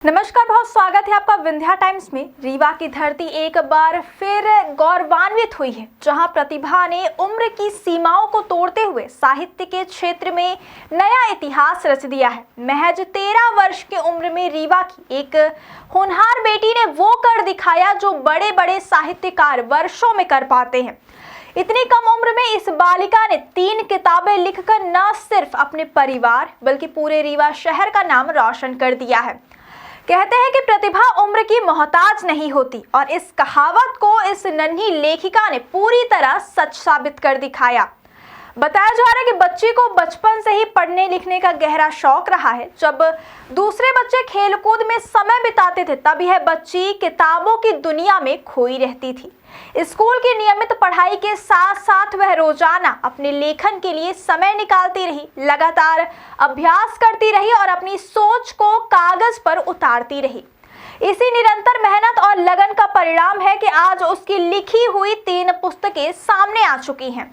नमस्कार, बहुत स्वागत है आपका विंध्या टाइम्स में। रीवा की धरती एक बार फिर गौरवान्वित हुई है, जहां प्रतिभा ने उम्र की सीमाओं को तोड़ते हुए साहित्य के क्षेत्र में नया इतिहास रच दिया है। महज 13 वर्ष की उम्र में रीवा की एक होनहार बेटी ने वो कर दिखाया जो बड़े बड़े साहित्यकार वर्षों में कर पाते हैं। इतनी कम उम्र में इस बालिका ने 3 किताबें लिखकर न सिर्फ अपने परिवार बल्कि पूरे रीवा शहर का नाम रोशन कर दिया है। कहते हैं कि प्रतिभा उम्र की मोहताज नहीं होती, और इस कहावत को इस नन्ही लेखिका ने पूरी तरह सच साबित कर दिखाया। बताया जा रहा है कि बच्ची को बचपन से ही पढ़ने लिखने का गहरा शौक रहा है। जब दूसरे बच्चे खेलकूद में समय बिताते थे, तब यह बच्ची किताबों की दुनिया में खोई रहती थी। स्कूल की नियमित पढ़ाई के साथ साथ वह रोजाना अपने लेखन के लिए समय निकालती रही, लगातार अभ्यास करती रही और अपनी सोच को कागज पर उतारती रही। इसी निरंतर मेहनत और लगन का परिणाम है कि आज उसकी लिखी हुई 3 पुस्तकें सामने आ चुकी हैं।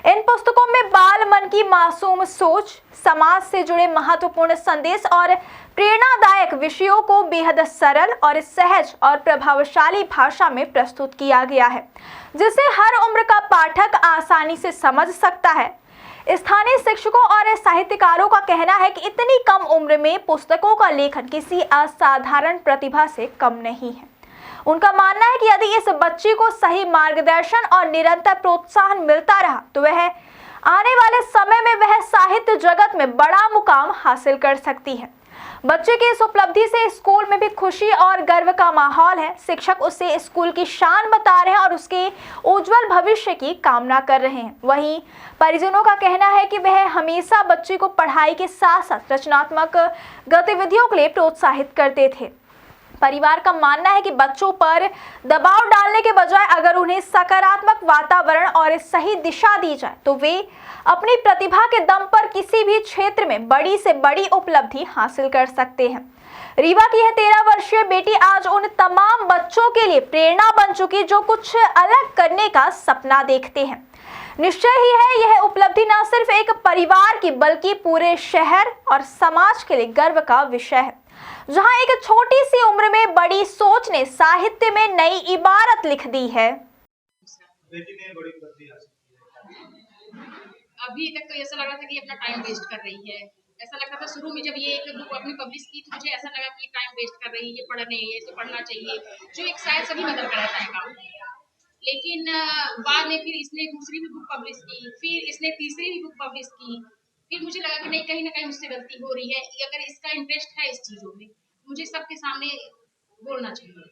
इन पुस्तकों में बाल मन की मासूम सोच, समाज से जुड़े महत्वपूर्ण संदेश और प्रेरणादायक विषयों को बेहद सरल और सहज और प्रभावशाली भाषा में प्रस्तुत किया गया है, जिसे हर उम्र का पाठक आसानी से समझ सकता है। स्थानीय शिक्षकों और साहित्यकारों का कहना है कि इतनी कम उम्र में पुस्तकों का लेखन किसी असाधारण प्रतिभा से कम नहीं है। उनका मानना है कि यदि इस बच्ची को सही मार्गदर्शन और निरंतर प्रोत्साहन मिलता रहा तो वह आने वाले समय में वह साहित्य जगत में बड़ा मुकाम हासिल कर सकती है। बच्चे की इस उपलब्धि से स्कूल में भी खुशी और गर्व का माहौल है। शिक्षक उसे स्कूल की शान बता रहे हैं और उसके उज्जवल भविष्य की कामना कर रहे हैं। वहीं परिजनों का कहना है कि वह हमेशा बच्ची को पढ़ाई के साथ साथ रचनात्मक गतिविधियों के लिए प्रोत्साहित करते थे। परिवार का मानना है कि बच्चों पर दबाव डालने के बजाय अगर उन्हें सकारात्मक वातावरण और सही दिशा दी जाए तो वे अपनी प्रतिभा के दम पर किसी भी क्षेत्र में बड़ी से बड़ी उपलब्धि हासिल कर सकते हैं। रीवा की यह 13 वर्षीय बेटी आज उन तमाम बच्चों के लिए प्रेरणा बन चुकी जो कुछ अलग करने का सपना देखते हैं। निश्चय ही है, यह उपलब्धि न सिर्फ एक परिवार की बल्कि पूरे शहर और समाज के लिए गर्व का विषय है, जहां एक छोटी सी उम्र में बड़ी सोच ने साहित्य में नई इबारत लिख दी है। बेटी ने बड़ी उपलब्धि हासिल की है। अभी तक तो ऐसा लग रहा था कि अपना टाइम वेस्ट कर रही है। ऐसा लगता था शुरू में जब ये एक बुक अपनी पब्लिश की तो मुझे ऐसा लगा कि टाइम वेस्ट कर रही है, ये पढ़ नहीं है, इसे पढ़ना चाहिए, जो एक शायद सभी मदर का रहता है काम। लेकिन बाद में फिर इसने दूसरी भी बुक पब्लिश की, फिर इसने तीसरी भी बुक पब्लिश की। फिर मुझे लगा कि नहीं, कहीं ना कहीं मुझसे गलती हो रही है। अगर इसका इंटरेस्ट है इस चीजों में, मुझे सबके सामने बोलना चाहिए।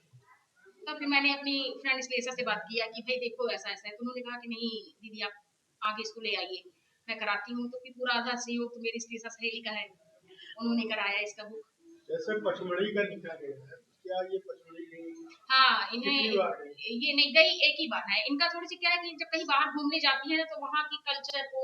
तब फिर मैंने अपनी फ्रेंड श्लेषा से बात किया कि भाई देखो ऐसा ऐसा है। तो उन्होंने कहा कि नहीं दीदी, आप आगे इसको ले आइए, मैं कराती हूँ। तो फिर पूरा आधा सहयोग तो मेरी श्लेषा सहेली का है, उन्होंने कराया इसका बुक। जैसे पचमढ़ी का निकला गया है, क्या ये पचमढ़ी नहीं? हाँ, इन्हें ये नहीं गई, एक ही बार है। इनका थोड़ी सी क्या है कि जब कहीं बाहर घूमने जाती है तो वहाँ की कल्चर को,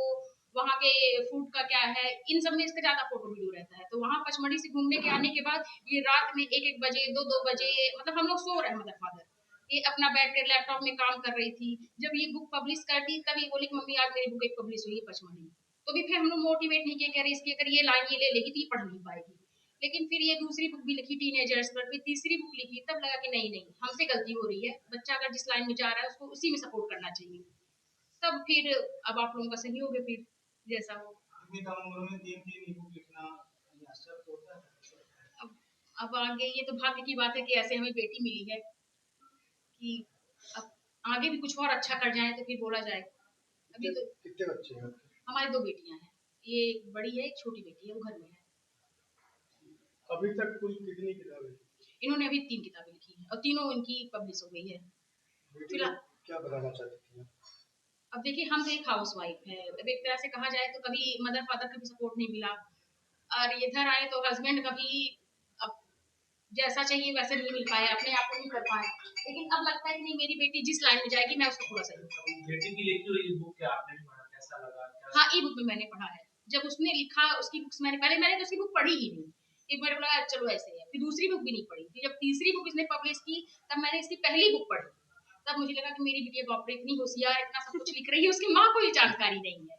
वहाँ के फूड का क्या है, इन सब में इसका ज्यादा फोटो वीडियो रहता है। तो वहाँ पचमढ़ी से घूमने के आने के बाद ये रात में 1-1 बजे 2-2 बजे, मतलब हम लोग सो रहे हैं, मदर फादर ये अपना बैठ कर लैपटॉप में काम कर रही थी। जब ये बुक पब्लिश कर दी तब ये बोली कि मम्मी आज मेरी बुक एक पब्लिश हुई है पचमढ़ी। तो भी फिर हम लोग मोटिवेट नहीं किए, कह रहे इसकी अगर ये लाइन ये ले लेगी तो ये पढ़ नहीं पाएगी। लेकिन फिर ये दूसरी बुक भी लिखी टीनेजर्स पर, फिर तीसरी बुक लिखी, तब लगा कि नहीं नहीं, हमसे गलती हो रही है। बच्चा अगर जिस लाइन में जा रहा है उसको उसी में सपोर्ट करना चाहिए। तब फिर अब आप लोगों का सहयोग है, फिर जैसा हो। इतनी कम उम्र में 3 बुक लिखना आश्चर्य होता है। अब आगे ये तो भाग्य की बात है कि ऐसे हमें बेटी मिली है कि अब आगे भी कुछ और अच्छा कर जाए तो फिर बोला जाए। अभी तो कितने बच्चे हैं? हमारी 2 बेटियां हैं, ये एक बड़ी है, एक छोटी बेटी है, वो घर में है। अभी तक कुल कितनी किताबें? इन्होंने अभी 3 किताबें लिखी है और तीनों इनकी पब्लिश हो गई है। फिलहाल क्या बताना चाहती थी? अब देखिए, हम तो एक हाउस वाइफ है। अब एक तरह से कहा जाए तो कभी मदर फादर का भी सपोर्ट नहीं मिला, और इधर आए तो हस्बैंड का भी अब जैसा चाहिए वैसे नहीं मिल पाया, अपने आप को नहीं कर पाए। लेकिन अब लगता है कि नहीं, मेरी बेटी जिस लाइन में जाएगी मैं उसको पूरा सहयोग करूंगी। बेटी की लिखी हुई बुक क्या आपने पढ़ा, कैसा लगा? हाँ, ई बुक में मैंने पढ़ा है। जब उसने लिखा उसकी बुक्स मैंने तो उसकी बुक पढ़ी ही नहीं। एक बार बोला चलो ऐसे है, फिर दूसरी बुक भी नहीं पढ़ी। फिर जब तीसरी बुक इसने पब्लिश की तब मैंने इसकी पहली बुक पढ़ी। तब मुझे लगा कि मेरी बिटिया बाप रे इतनी होशियार, इतना सब कुछ लिख रही है, उसकी माँ को ये जानकारी नहीं है।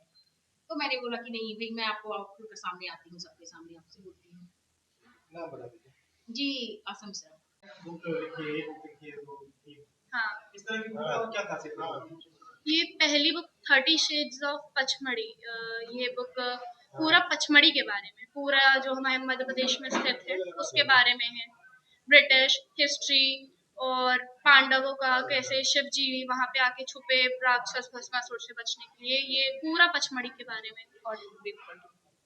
तो मैंने बोला कि नहीं भाई, मैं आपको खुलकर सामने आती हूँ, सबके सामने आपसे बोलती हूँ। नाम बता दीजिए। जी असम से। बुक लिखी है, बुक लिखी है, तो हाँ, इस तरह की बुक और क्या खासियत है? ये पहली बुक 30 शेड्स ऑफ पचमढ़ी। ये बुक पूरा पचमढ़ी के बारे में, पूरा जो हमारे मध्य प्रदेश में स्थित है उसके बारे में है। ब्रिटिश हिस्ट्री और पांडवों का कैसे शिव जी वहां पे आके छुपे राक्षस भस्मासुर से बचने के लिए, ये पूरा पचमढ़ी के बारे में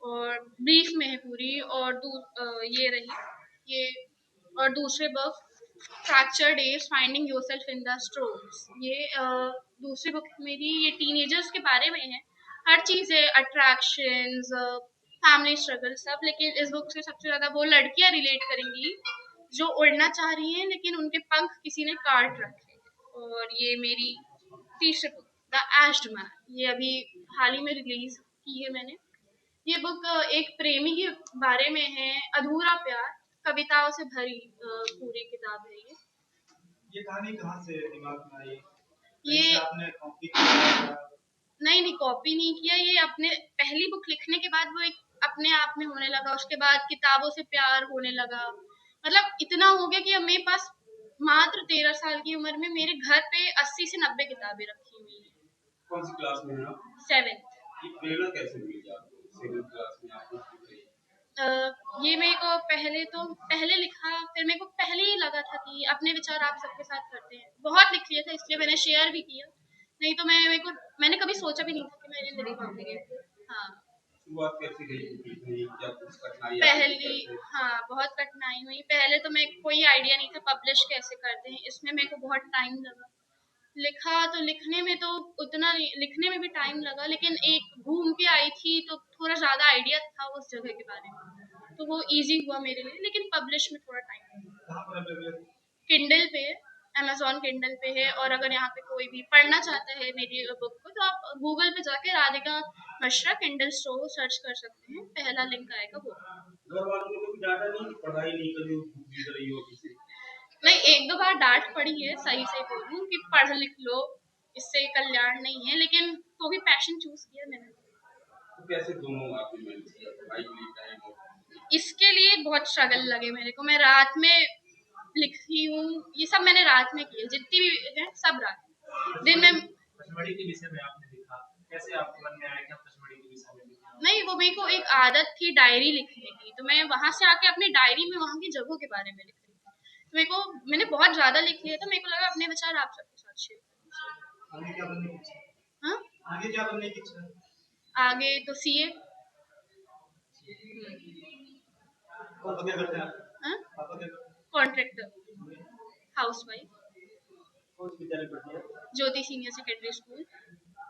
और ब्रीफ में है पूरी। और ये रही ये। और दूसरे book fracture days finding yourself in the strokes, ये दूसरी बुक मेरी, ये टीनेजर्स के बारे में है। हर चीज़ है, अट्रैक्शंस, फैमिली स्ट्रगल सब, लेकिन इस बुक से सबसे ज़्यादा वो लड़कियां रिलेट करेंगी जो उड़ना चाह रही हैं लेकिन उनके पंख किसी ने काट रखे। और ये मेरी तीसरी बुक द एश्ड मैन, ये अभी हाल ही में रिलीज की है मैंने। ये बुक एक प्रेमी के बारे में है, अधूरा प्यार, कविताओं से भरी पूरी किताब है ये। ये कहानी कहाँ से दिमाग में आई? ये कहीं से आपने कॉपी किया? नहीं कॉपी नहीं किया, ये अपने पहली बुक लिखने के बाद वो एक अपने आप में होने लगा। उसके बाद किताबों से प्यार होने लगा, मतलब इतना हो गया कि अब मेरे पास मात्र 13 साल की उम्र में मेरे घर पे 80 से 90 किताबें रखी हुई हैं। कौन सी क्लास में हैं आप? 7th। ये प्रेरणा कैसे मिली आपको 7th क्लास में आपको? ये मेरे को पहले लिखा, फिर मेरे को पहले ही लगा था कि अपने विचार आप सबके साथ करते हैं। बहुत लिख लिया था इसलिए मैंने शेयर भी किया, नहीं तो मैंने कभी सोचा भी नहीं था कि मैं इन्हें लिख पाऊंगी। हाँ, शुरुआत कैसे रही बुक लिखने की? क्या कुछ कठिनाई आई पहली कैसे? हाँ बहुत कठिनाई हुई। पहले तो मैं कोई आइडिया नहीं था पब्लिश कैसे करते हैं, इसमें मेरे को बहुत टाइम लगा। लिखा तो लिखने में तो उतना नहीं, लिखने में भी टाइम लगा, लेकिन एक घूम के आई थी तो थोड़ा ज्यादा आइडिया था उस जगह के बारे में, तो वो इजी हुआ मेरे लिए। लेकिन पब्लिश में थोड़ा टाइम लगा। कहाँ पर अवेलेबल है? किंडल पे है, अमेजोन किंडल पे है। और अगर यहाँ पे कोई भी पढ़ना चाहता है मेरी बुक को तो आप गूगल पे जाके Radhika Mishra Kindle store search कर सकते हैं, पहला लिंक आएगा वो। घर वालों ने कभी डांटा नहीं कि पढ़ाई नहीं करी हो, बुक लिख रही हो किसी? नहीं, एक दो बार डांट पड़ी है, सही सही बोलूं कि पढ़ लिख लो, इससे कल्याण नहीं है, लेकिन तो भी पैशन चूज किया मैंने। तो कैसे दोनों आपने मैनेज किया, पढ़ाई के लिए टाइम और? इसके लिए बहुत स्ट्रगल लगे मेरे को। मैं रात में लिखती हूँ, ये सब मैंने रात में किया, जितनी भी है सब रात में। दिन में पचमढ़ी के विषय में आपने लिखा, कैसे आपके मन में आया कि आप पचमढ़ी के विषय में लिखें? नहीं, वो मेरे को एक आदत थी डायरी लिखने की, तो मैं वहां से आके अपनी डायरी में वहां की जगहों के बारे में लिख रही थी। तो मैंने बहुत ज्यादा लिख लिया था, मेरे को लगा अपने विचार आप सबके साथ शेयर करना आगे क्या बनने की इच्छा है? चाहिए। हाँ, आगे क्या बनने की इच्छा है? आगे तो सीए। पापा क्या करते हैं? पापा क्या करते हैं? कॉन्ट्रैक्टर, हाउस वाइफ, कौन से विद्यालय में पढ़ती है? ज्योति सीनियर सेकेंडरी स्कूल।